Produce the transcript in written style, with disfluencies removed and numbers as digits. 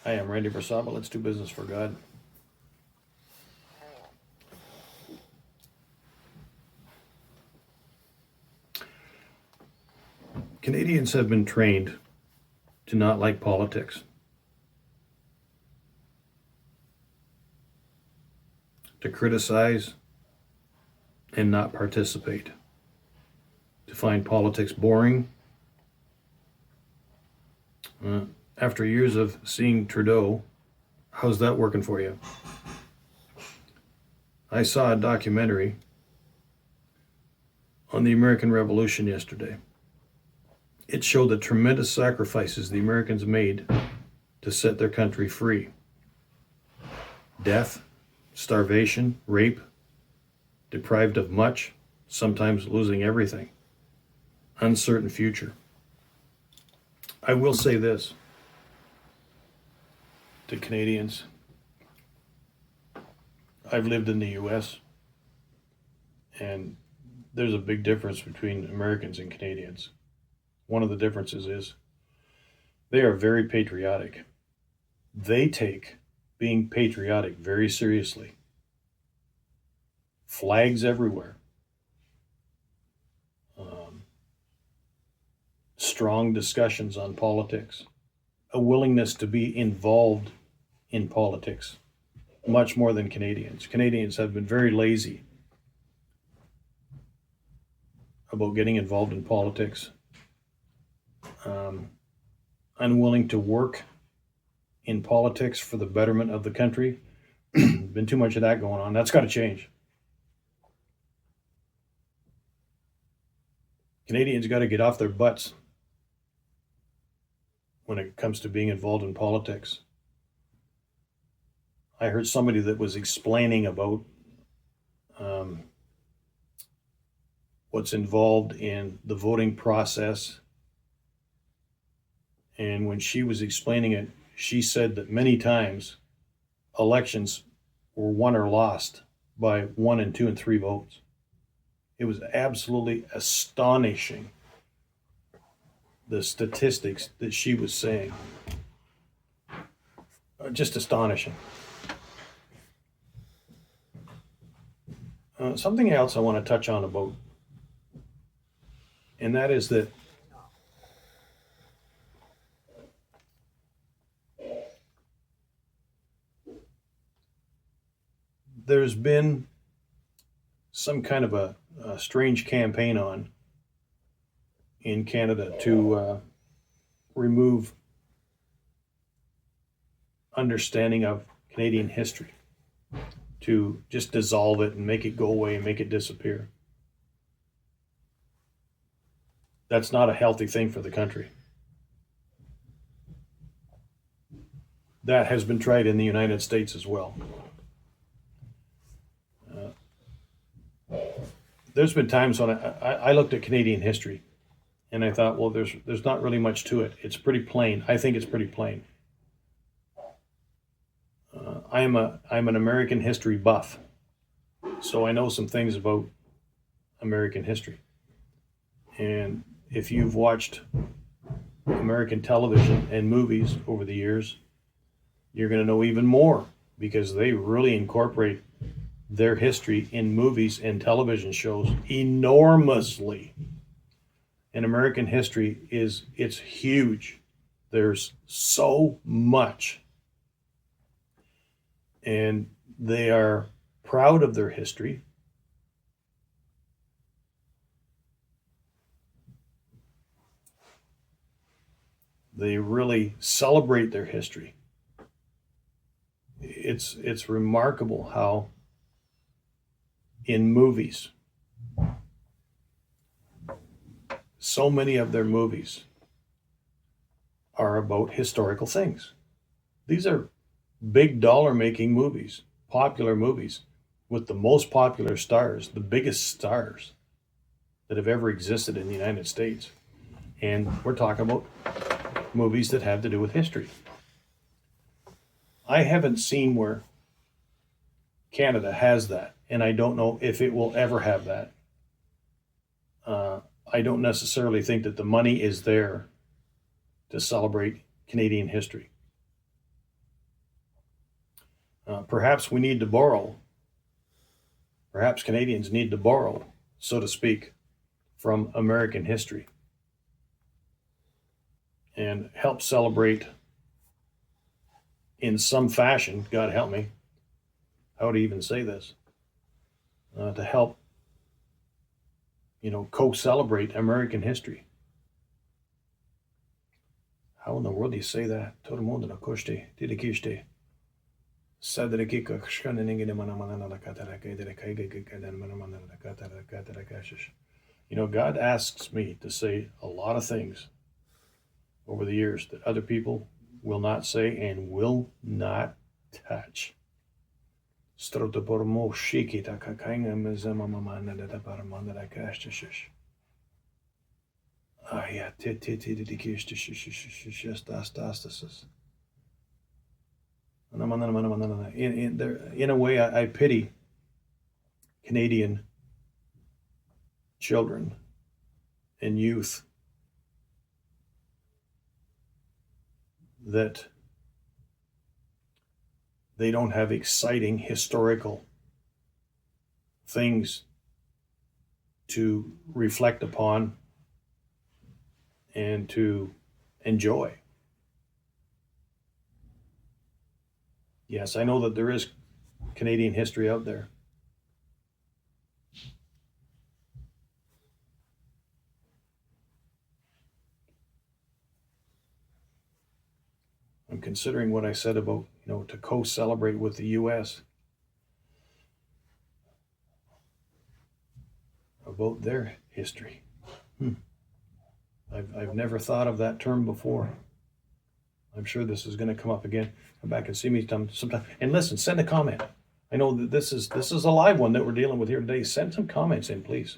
I am Randy Varsava. Let's do business for God. Canadians have been trained to not like politics, to criticize and not participate, to find politics boring. After years of seeing Trudeau, how's that working for you? I saw a documentary on the American Revolution yesterday. It showed the tremendous sacrifices the Americans made to set their country free. Death, starvation, rape, deprived of much, sometimes losing everything. Uncertain future. I will say this to Canadians. I've lived in the U.S., and there's a big difference between Americans and Canadians. One of the differences is they are very patriotic. They take being patriotic very seriously. Flags everywhere. Strong discussions on politics. A willingness to be involved in politics. Much more than Canadians. Canadians have been very lazy about getting involved in politics. Unwilling to work in politics for the betterment of the country. Been too much of that going on. That's got to change. Canadians got to get off their butts when it comes to being involved in politics. I heard somebody that was explaining about what's involved in the voting process. And when she was explaining it, she said that many times elections were won or lost by 1 and 2 and 3 votes. It was absolutely astonishing, the statistics that she was saying. Just astonishing. Something else I want to touch on about, and that is that there's been some kind of a strange campaign on in Canada to remove understanding of Canadian history, to just dissolve it and make it go away and make it disappear. That's not a healthy thing for the country. That has been tried in the United States as well. There's been times when I looked at Canadian history and I thought, well, there's not really much to it. It's pretty plain. I think it's pretty plain. I'm an American history buff, so I know some things about American history. And if you've watched American television and movies over the years, you're going to know even more, because they really incorporate their history in movies and television shows enormously. And American history it's huge. There's so much. And they are proud of their history. They really celebrate their history. It's remarkable how in movies, so many of their movies are about historical things. These are big dollar making movies, popular movies, with the most popular stars, the biggest stars that have ever existed in the United States. And we're talking about movies that have to do with history. I haven't seen where Canada has that, and I don't know if it will ever have that. I don't necessarily think that the money is there to celebrate Canadian history. Perhaps we need to borrow, perhaps Canadians need to borrow, so to speak, from American history and help celebrate in some fashion, God help me, how to even say this, to help, co-celebrate American history. How in the world do you say that? Todo mundo na koshte, didikishte. God asks me to say a lot of things over the years that other people will not say and will not touch. In a way, I pity Canadian children and youth that they don't have exciting historical things to reflect upon and to enjoy. Yes, I know that there is Canadian history out there. I'm considering what I said about, to co-celebrate with the U.S. about their history. I've never thought of that term before. I'm sure this is going to come up again. Come back and see me sometime. And listen, send a comment. I know that this is a live one that we're dealing with here today. Send some comments in, please.